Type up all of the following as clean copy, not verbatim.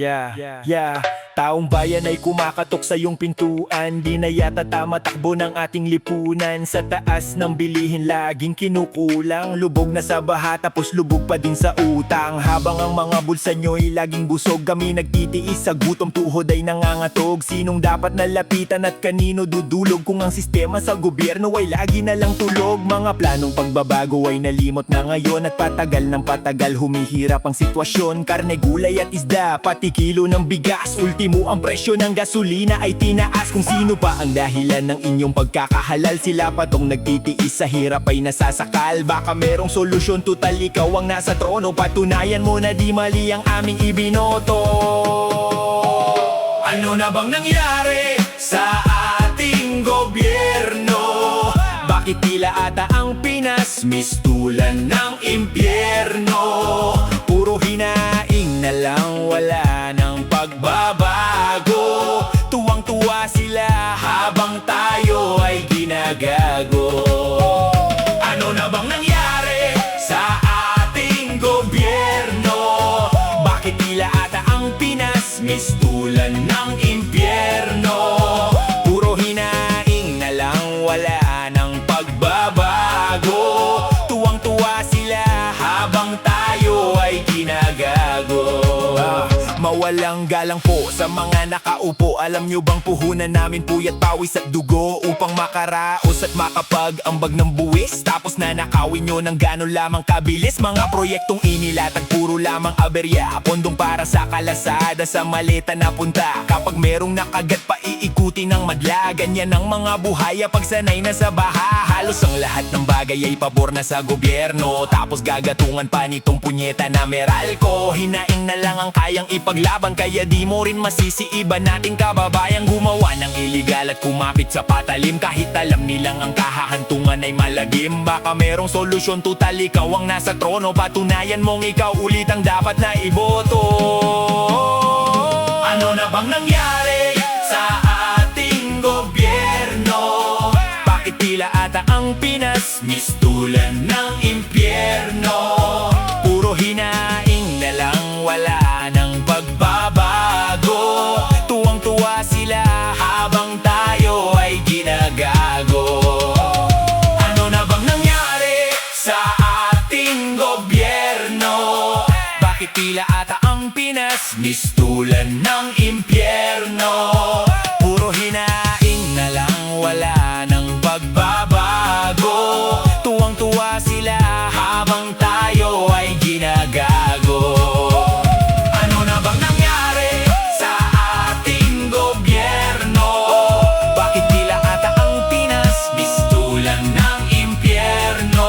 Yeah. Taong bayan ay kumakatok sa iyong pintuan. Di na yata tama takbo ng ating lipunan. Sa taas ng bilihin laging kinukulang. Lubog na sa baha tapos lubog pa din sa utang. Habang ang mga bulsa nyo'y laging busog, kami nagtitiis sa gutom, tuhod ay nangangatog. Sinong dapat nalapitan at kanino dudulog kung ang sistema sa gobyerno ay lagi na lang tulog? Mga planong pagbabago ay nalimot na ngayon at patagal ng patagal humihirap ang sitwasyon. Karne, gulay at isda, pati kilo ng bigas, ultimo ang presyo ng gasolina ay tinaas. Kung sino pa ang dahilan ng inyong pagkakahalal, sila pa tong nagtitiis sa hirap ay nasasakal. Baka merong solusyon, tutal ikaw ang nasa trono. Patunayan mo na di mali ang aming ibinoto. Ano na bang nangyari sa ating gobyerno? Bakit tila ata ang Pinas mistulan ng impyerno? Puro hinaing na lang, wala ng pagbabago. Tuwang-tuwa sila habang tayo ay ginagago. Ano na bang nangyari sa ating gobyerno? Bakit tila ata ang Pinas mistulan ng impyerno? Puro hinaing na lang, wala ng pagbabago. Tuwang-tuwa sila habang tayo ay ginagago. Mawalang galang po sa mga nakaupo. Alam nyo bang puhunan namin puyat, pawis at dugo upang makaraos at makapag-ambag ng buwis? Tapos nanakawin nyo ng gano'n lamang kabilis. Mga proyektong inilatag puro lamang aberya, pondong para sa kalasada sa maleta na punta. Kapag merong nakagat pa iikuti ng madla. Ganyan ang mga buhaya pag sanay na sa baha. Halos ang lahat ng bagay ay pabor na sa gobyerno. Tapos gagatungan pa nitong punyeta na Meralco. Hinaing na lang ang kayang ipaglaban, kaya di mo rin masisi iba nating kababayang gumawa ng iligal at kumapit sa patalim. Kahit alam nilang ang kahahantungan ay malagim. Baka merong solusyon, tutal ikaw ang nasa trono. Patunayan mong ikaw ulit ang dapat na iboto. Ano na bang nangyari sa ating gobyerno? Bakit tila ata ang Pinas mistulan ng impyerno? Puro hinaing na lang, wala ng pagbabago. Tuwang-tuwa sila habang tayo ay ginagago. Ano na bang nangyari sa ating gobyerno? Bakit tila ata ang Pinas mistulan ng impyerno? Puro hinaing na lang, wala ng pagbabago. Tuwang-tuwa sila habang tayo ay ginagago. Ano na bang nangyari sa ating gobyerno? Bakit tila ata ang Pinas mistulan ng impyerno?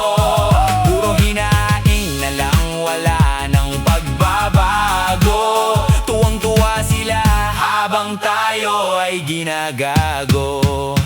Puro hinaing na lang, wala ng pagbabago. Tuwang-tuwa sila habang tayo ay ginagago.